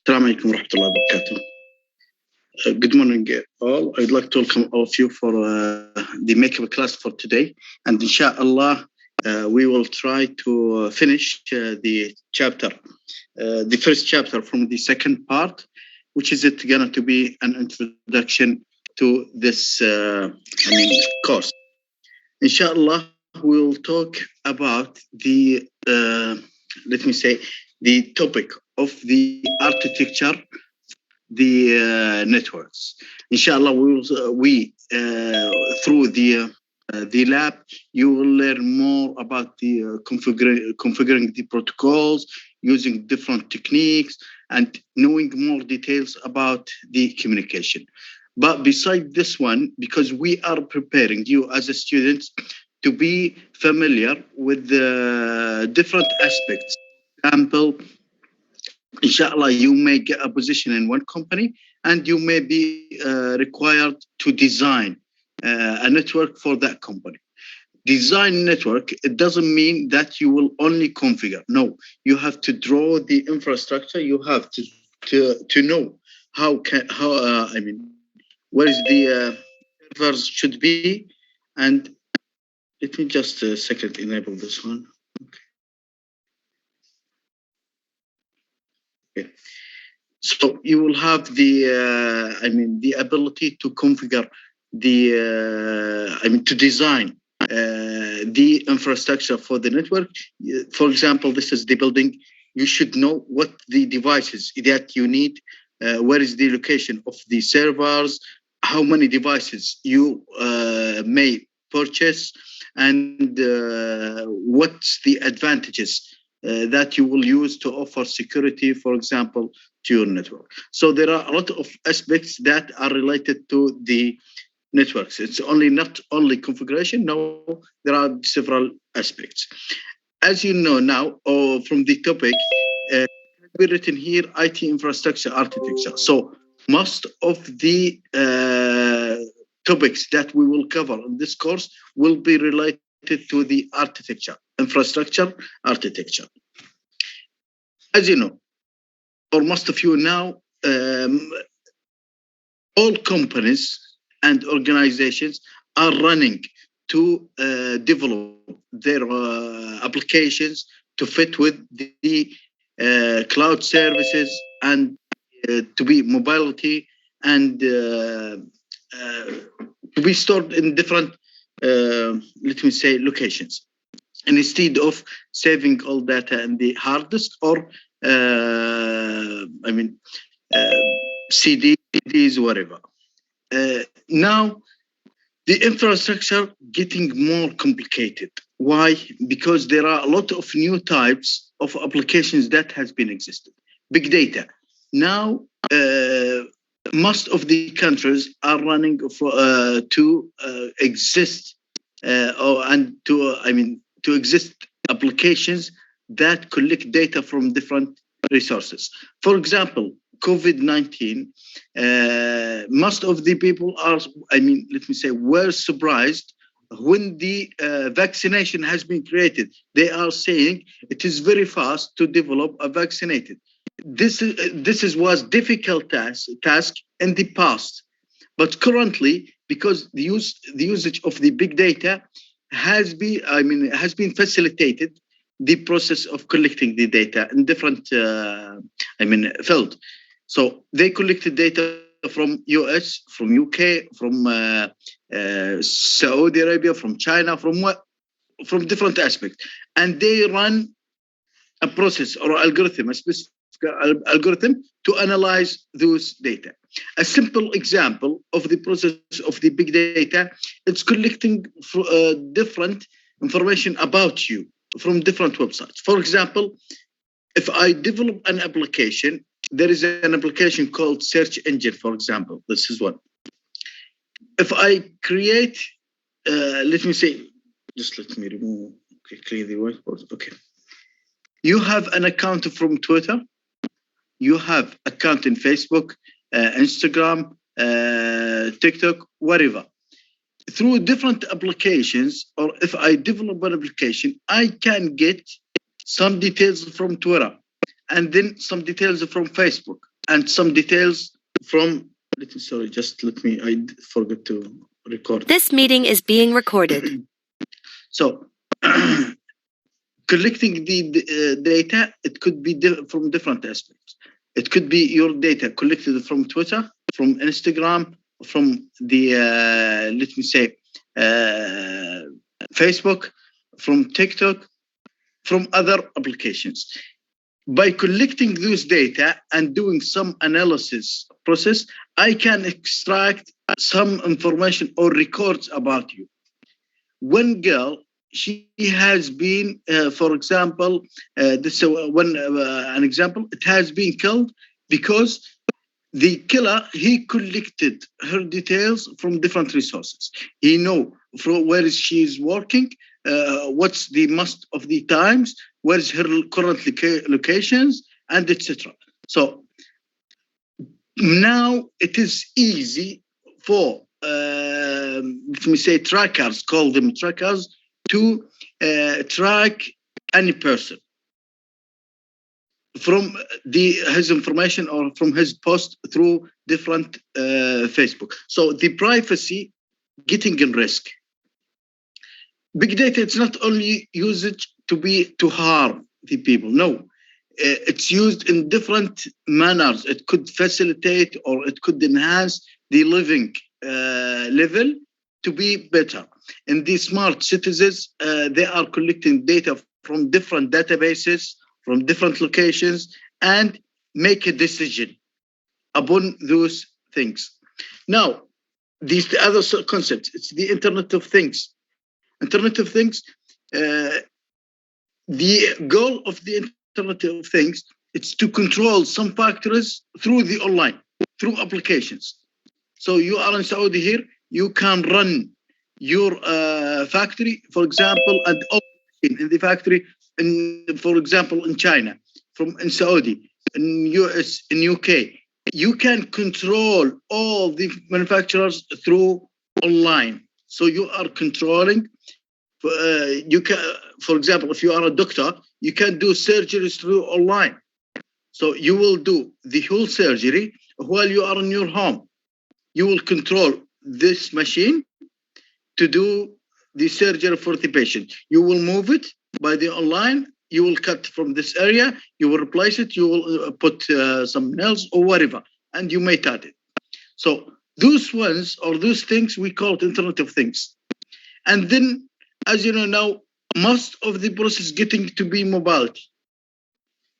السلام عليكم ورحمة الله وبركاته. Good morning all. I'd like to welcome all of you for the makeup class for today. And inshallah, we will try to finish the chapter, the first chapter from the second part, which is going to be an introduction to this course. Inshallah, we'll talk about the, the topic of the architecture, the networks. Inshallah, we through the lab, you will learn more about the configuring the protocols, using different techniques, and knowing more details about the communication. But beside this one, because we are preparing you as a student to be familiar with the different aspects. For example, inshallah, you may get a position in one company and you may be required to design a network for that company. Design network, it doesn't mean that you will only configure. No, you have to draw the infrastructure. You have to know where is the servers should be. And let me just a second enable this one. Okay. So you will have the, the ability to configure the, to design the infrastructure for the network. For example, this is the building. You should know what the devices that you need, where is the location of the servers, how many devices you may purchase, and what's the advantages that you will use to offer security, for example, to your network. So there are a lot of aspects that are related to the networks. It's not only configuration. No, there are several aspects. As you know now, from the topic, we've written here IT infrastructure architecture. So most of the topics that we will cover in this course will be related to the architecture, infrastructure architecture. As you know, or most of you now, all companies and organizations are running to develop their applications to fit with the cloud services and to be mobility and to be stored in different, locations. And instead of saving all data in the hard disk or, CDs, whatever. Now, the infrastructure getting more complicated. Why? Because there are a lot of new types of applications that has been existed. Big data. Now, most of the countries are running to exist to exist applications that collect data from different resources. For example, COVID-19, most of the people are, were surprised when the vaccination has been created. They are saying it is very fast to develop a vaccinated. This was difficult task in the past, but currently, because the usage of the big data has been facilitated, the process of collecting the data in different field. So they collected data from US, from UK, from Saudi Arabia, from China, from different aspects, and they run a process or algorithm, a specific algorithm to analyze those data. A simple example of the process of the big data, it's collecting different information about you from different websites. For example, if I develop an application, there is an application called search engine, for example. This is one. If I create, let me remove, clear the whiteboard. Okay. You have an account from Twitter. You have account in Facebook, Instagram, TikTok, whatever. Through different applications, or if I develop an application, I can get some details from Twitter and then some details from Facebook. and some details from. I forgot to record. This meeting is being recorded. So, collecting the data, it could be from different aspects. It could be your data collected from Twitter, from Instagram, from the, Facebook, from TikTok, from other applications. By collecting those data and doing some analysis process, I can extract some information or records about you. One girl, she has been, for example, an example, it has been killed because the killer, he collected her details from different resources. He know from where she is working, what's the most of the times, where's her current locations, and etc. So now it is easy for, trackers, call them trackers, to track any person from his information or from his post through different Facebook. So the privacy getting in risk. Big data, it's not only used to harm the people. No, it's used in different manners. It could facilitate or it could enhance the living level to be better. In these smart citizens, they are collecting data from different databases, from different locations, and make a decision upon those things. Now, these other concepts, it's the Internet of Things. Internet of Things, the goal of the Internet of Things, it's to control some factors through the online, through applications. So you are in Saudi here, you can run your factory, for example, and in the factory, for example, in China, in Saudi, in US, in UK, you can control all the manufacturers through online. So you are controlling. You can, for example, if you are a doctor, you can do surgeries through online. So you will do the whole surgery while you are in your home. You will control this machine to do the surgery for the patient. You will move it by the online. You will cut from this area. You will replace it. You will put some nails or whatever, and you may cut it. So those ones or those things, we call it Internet of Things. And then, as you know now, most of the process getting to be mobility,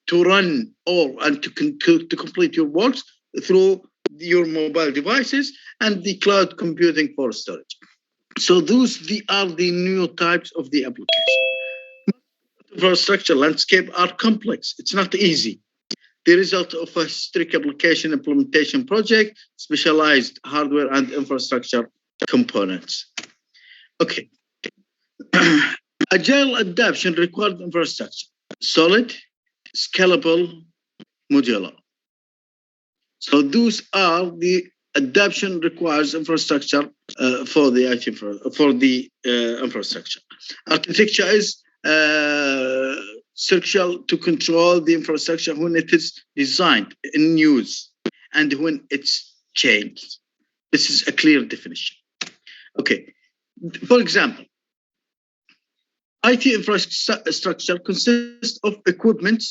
to run and to complete your works through your mobile devices and the cloud computing for storage. So those are the new types of the application. Infrastructure landscape are complex. It's not easy. The result of a strict application implementation project, specialized hardware and infrastructure components. Okay. Agile adoption required infrastructure, solid, scalable, modular. So those are the adoption requires infrastructure for the IT infrastructure. Architecture is structural to control the infrastructure when it is designed in use and when it's changed. This is a clear definition. Okay. For example, IT infrastructure consists of equipment,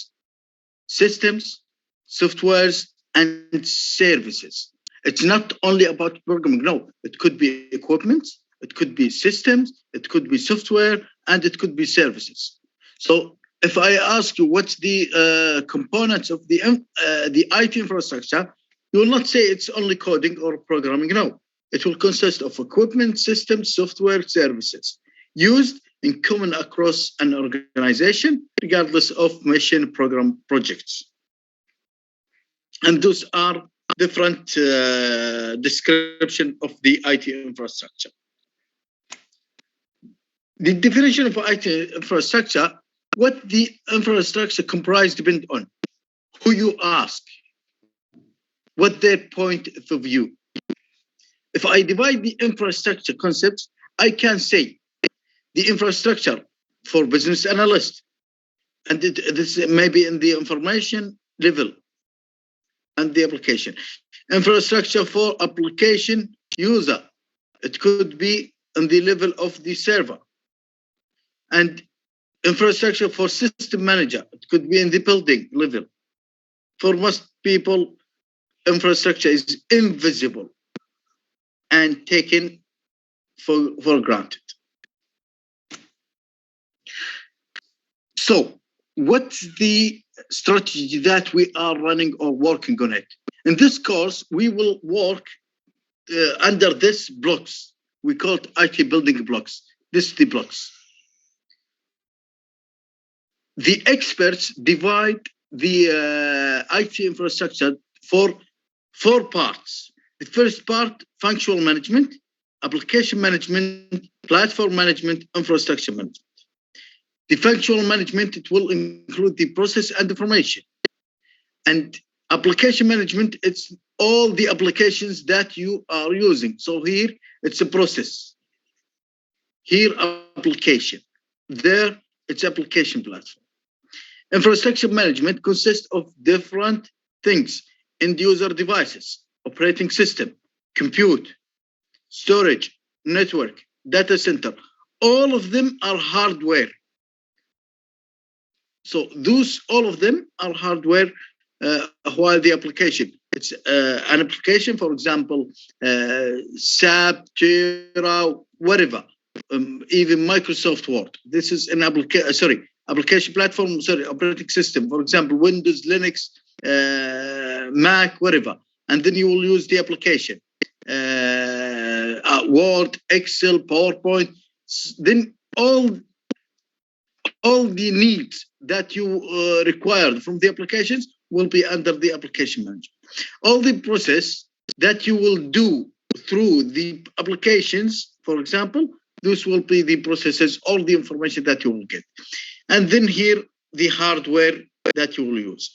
systems, softwares, and services. It's not only about programming. No, it could be equipment, it could be systems, it could be software, and it could be services. So if I ask you what's the components of the IT infrastructure, you will not say it's only coding or programming. No, it will consist of equipment, systems, software, services used in common across an organization, regardless of mission, program, projects. And those are different description of the IT infrastructure. The definition of IT infrastructure, what the infrastructure comprise depend on who you ask, what their point of view. If I divide the infrastructure concepts, I can say the infrastructure for business analyst, and this may be in the information level. and the application. Infrastructure for application user. It could be on the level of the server. And infrastructure for system manager. It could be in the building level. For most people, infrastructure is invisible and taken for granted. So, what's the strategy that we are running or working on it? In this course, we will work under this blocks. We call it IT building blocks. This is the blocks. The experts divide the IT infrastructure for 4 parts. The first part, functional management, application management, platform management, infrastructure management. The functional management, it will include the process and information. And application management, it's all the applications that you are using. So here, it's a process. Here, application. There, it's application platform. Infrastructure management consists of different things: end user devices, operating system, compute, storage, network, data center. All of them are hardware. So those, all of them are hardware, while the application, it's an application, for example, SAP, Jira, whatever, even Microsoft Word. This is an application platform, operating system, for example, Windows, Linux, Mac, whatever. And then you will use the application, Word, Excel, PowerPoint. Then all the needs that you require from the applications will be under the application manager. All the process that you will do through the applications, for example, those will be the processes, all the information that you will get. And then here, the hardware that you will use.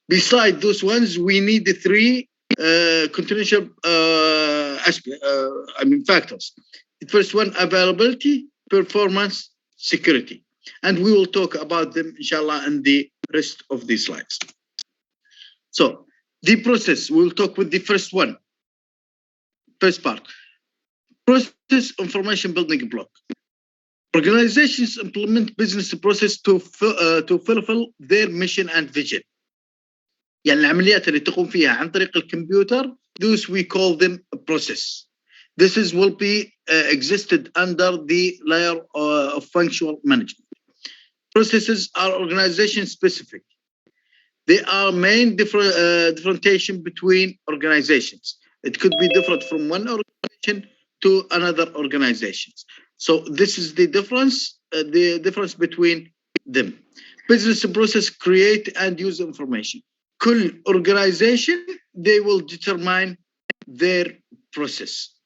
Beside those ones, we need the 3 continuous factors. The first one, availability, performance, security. And we will talk about them, inshallah, in the rest of these slides. So, the process, we'll talk with the first one. First part. Process information building block. Organizations implement business process to fulfill their mission and vision. يعني العمليات اللي تقوم فيها عن طريق الكمبيوتر, those we call them a process. This is will be existed under the layer of functional management. Processes are organization specific. They are main differentiation between organizations. It could be different from one organization to another organizations. So this is the difference between them. Business process create and use information. كل organization, they will determine their process.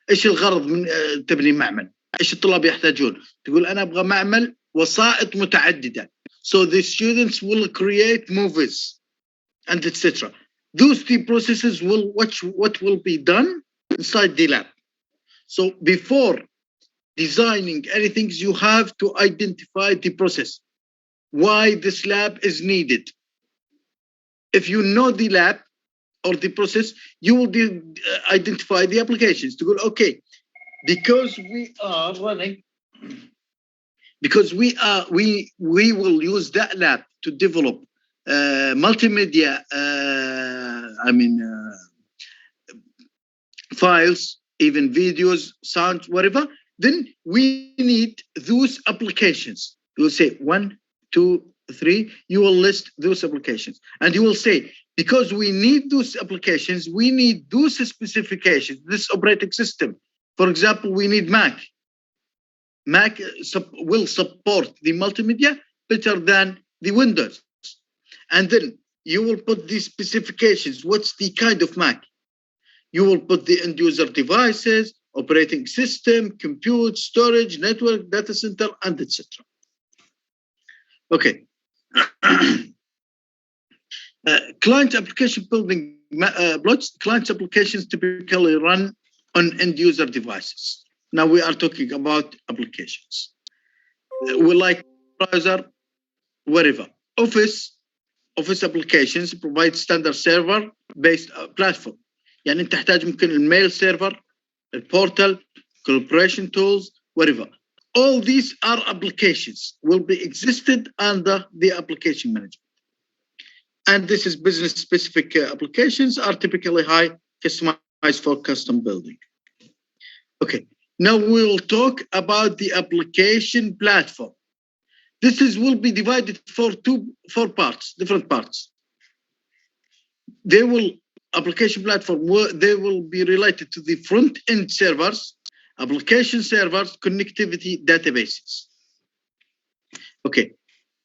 ايش الغرض من تبني معمل؟ ايش الطلاب يحتاجون؟ تقول انا ابغى معمل وسائط متعددة. So the students will create movies and etc. Those 3 processes will what will be done inside the lab. So before designing anything, you have to identify the process. Why this lab is needed. If you know the lab or the process, you will identify the applications. To go, okay, because we are running, because we will use that lab to develop multimedia, files, even videos, sounds, whatever. Then we need those applications. You will say 1, 2, 3. You will list those applications, and you will say, because we need those applications, we need those specifications. This operating system, for example, we need Mac. Mac will support the multimedia better than the Windows. And then you will put these specifications. What's the kind of Mac? You will put the end user devices, operating system, compute, storage, network, data center, and etc. Okay. Client application building blocks. Client applications typically run on end user devices. Now we are talking about applications. We like browser, wherever. Office office applications provide standard server-based platform. يعني أنت تحتاج ممكن الميل سيرفر، البورتال، collaboration tools, whatever. All these are applications will be existed under the application management. And this is business-specific applications are typically high customized for custom building. Okay, now we will talk about the application platform. This will be divided for four parts, different parts. Application platform, they will be related to the front-end servers, application servers, connectivity, databases. Okay,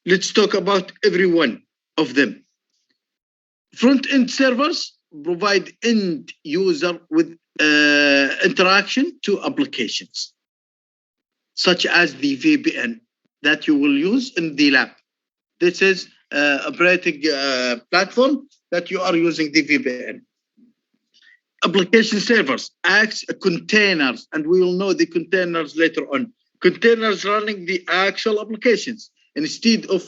let's talk about every one of them. Front-end servers provide end user with interaction to applications, such as the VPN that you will use in the lab. This is operating platform that you are using the VPN. Application servers acts containers, and we will know the containers later on. Containers running the actual applications instead of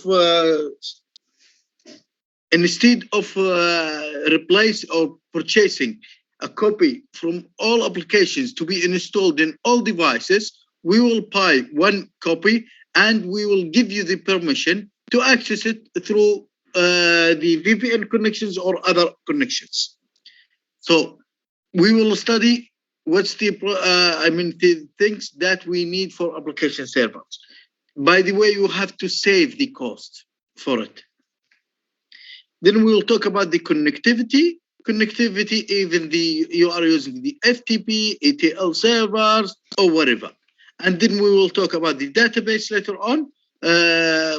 replace or purchasing a copy from all applications to be installed in all devices. We will buy one copy and we will give you the permission to access it through the VPN connections or other connections. So we will study what's the things that we need for application servers. By the way, you have to save the cost for it. Then we will talk about the connectivity. Connectivity, even you are using the FTP, ETL servers, or whatever. And then we will talk about the database later on.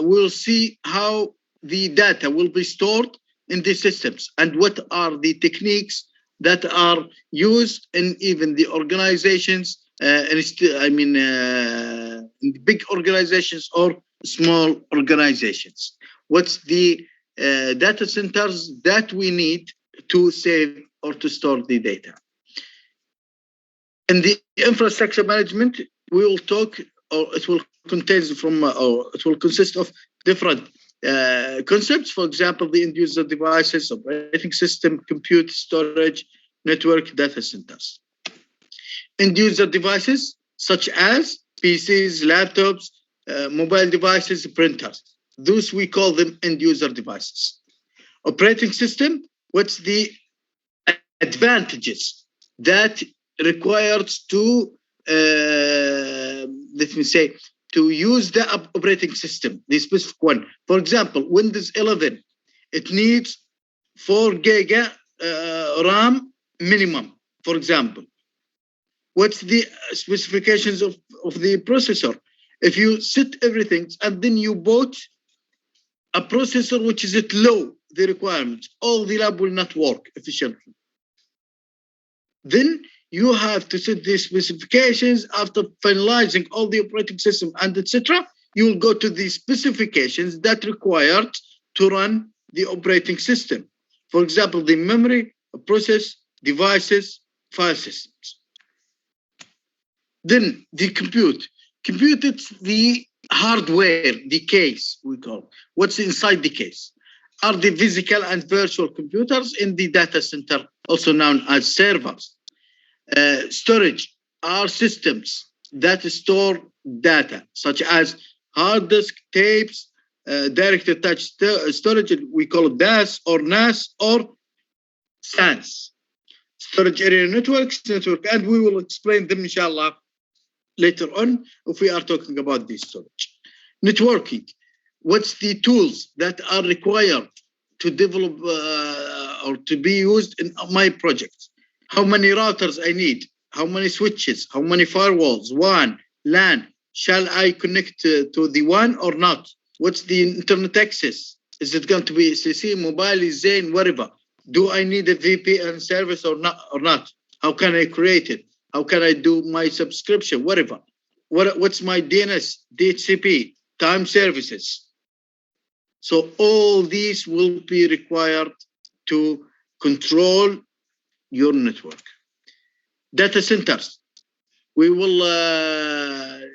We'll see how the data will be stored in the systems and what are the techniques that are used in even the organizations, in big organizations or small organizations. What's the data centers that we need to save or to store the data? In the infrastructure management, we will talk, or it will consist of different concepts. For example, the end user devices, operating system, compute, storage, network, data centers. End user devices such as PCs, laptops, mobile devices, printers. Those we call them end user devices. Operating system, what's the advantages that requires to to use the operating system, the specific one. For example, Windows 11, it needs 4 giga RAM minimum, for example. What's the specifications of the processor? If you set everything and then you bought a processor which is at low the requirements, all the lab will not work efficiently. Then you have to set the specifications. After finalizing all the operating system and etc., you will go to the specifications that required to run the operating system. For example, the memory, process, devices, file systems. Then the compute. Compute, it's the hardware, the case we call. What's inside the case? Are the physical and virtual computers in the data center, also known as servers. Storage are systems that store data, such as hard disk, tapes, direct attached storage, we call it DAS or NAS or SANS. Storage area network, and we will explain them, inshallah, later on if we are talking about this storage. Networking, what's the tools that are required to develop or to be used in my project? How many routers I need? How many switches? How many firewalls? WAN, LAN? Shall I connect to the WAN or not? What's the internet access? Is it going to be SCC, mobile, Zain, whatever? Do I need a VPN service or not? How can I create it? How can I do my subscription? Whatever. What's my DNS, DHCP, time services? So all these will be required to control your network. Data centers. We will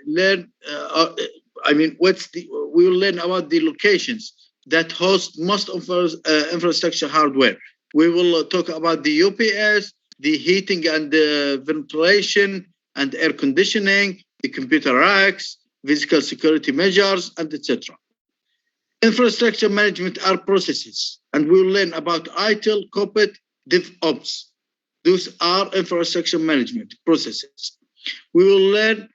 learn. We will learn about the locations that host most of our infrastructure hardware. We will talk about the UPS, the heating and ventilation and air conditioning, the computer racks, physical security measures, and etc. Infrastructure management are processes, and we will learn about ITIL, COPIT, DevOps. Those are infrastructure management processes. We will learn,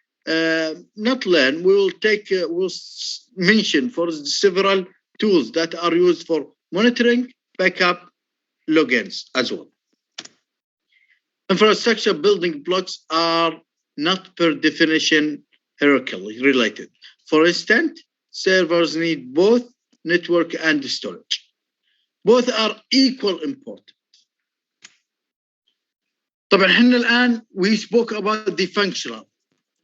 we'll mention for several tools that are used for monitoring, backup, logins as well. Infrastructure building blocks are not per definition hierarchically related. For instance, servers need both network and storage. Both are equal important. طبعا احنا الآن we spoke about the functional.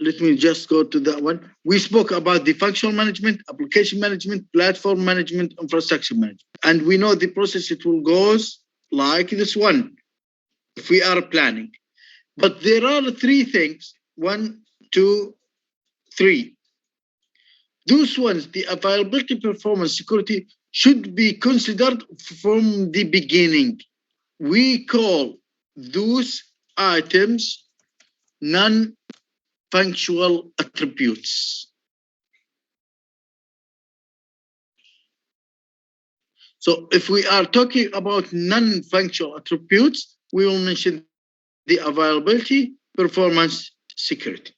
Let me just go to that one. We spoke about the functional management, application management, platform management, infrastructure management. And we know the process, it will goes like this one, if we are planning. But there are three things, 1, 2, 3. Those ones, the availability, performance, security, should be considered from the beginning. We call those items non-functional attributes. So if we are talking about non-functional attributes, we will mention the availability, performance, security.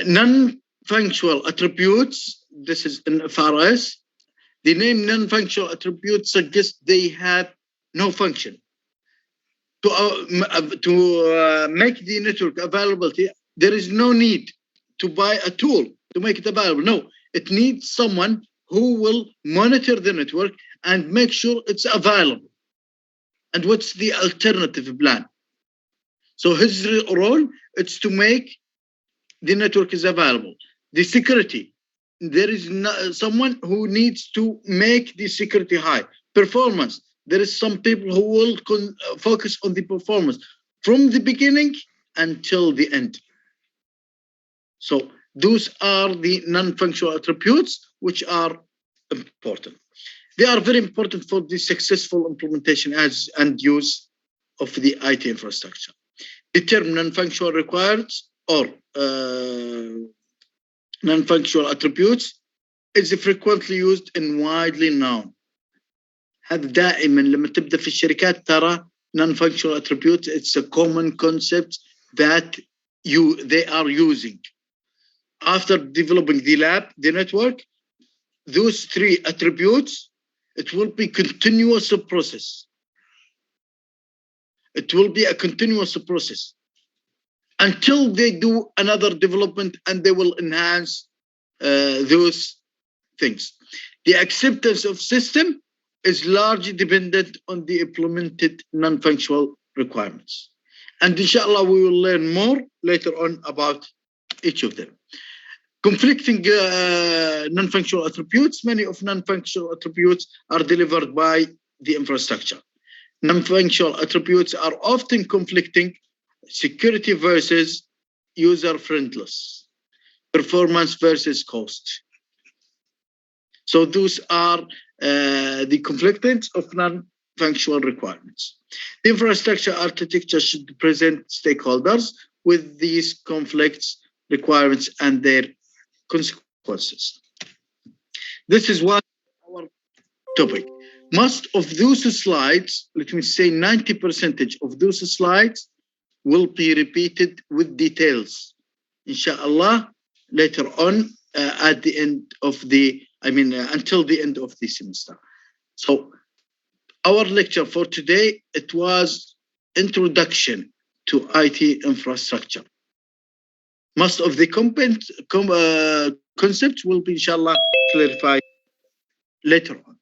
Non-functional attributes, this is in FRS. The name non-functional attributes suggests they have no function. To make the network availability, there is no need to buy a tool to make it available. No, it needs someone who will monitor the network and make sure it's available. And what's the alternative plan? So his role is to make the network is available. The security, there is someone who needs to make the security high. Performance, there is some people who will focus on the performance from the beginning until the end. So those are the non-functional attributes which are important. They are very important for the successful implementation and use of the IT infrastructure. The term non-functional requirements or non-functional attributes is frequently used and widely known. هذا دائما لما تبدأ في الشركات ترى non-functional attributes, it's a common concept that they are using. After developing the lab, the network, those 3 attributes, it will be continuous process. It will be a continuous process until they do another development and they will enhance those things. The acceptance of system is largely dependent on the implemented non-functional requirements. And inshallah, we will learn more later on about each of them. Conflicting non-functional attributes, many of non-functional attributes are delivered by the infrastructure. Non-functional attributes are often conflicting: security versus user-friendless, performance versus cost. So those are the conflicts of non-functional requirements. The infrastructure architecture should present stakeholders with these conflicts, requirements, and their consequences. This is what our topic. Most of those slides, let me say 90% of those slides will be repeated with details, inshallah, later on at the end of the, until the end of the semester. So our lecture for today, it was introduction to IT infrastructure. Most of the concepts will be, inshallah, clarified later on.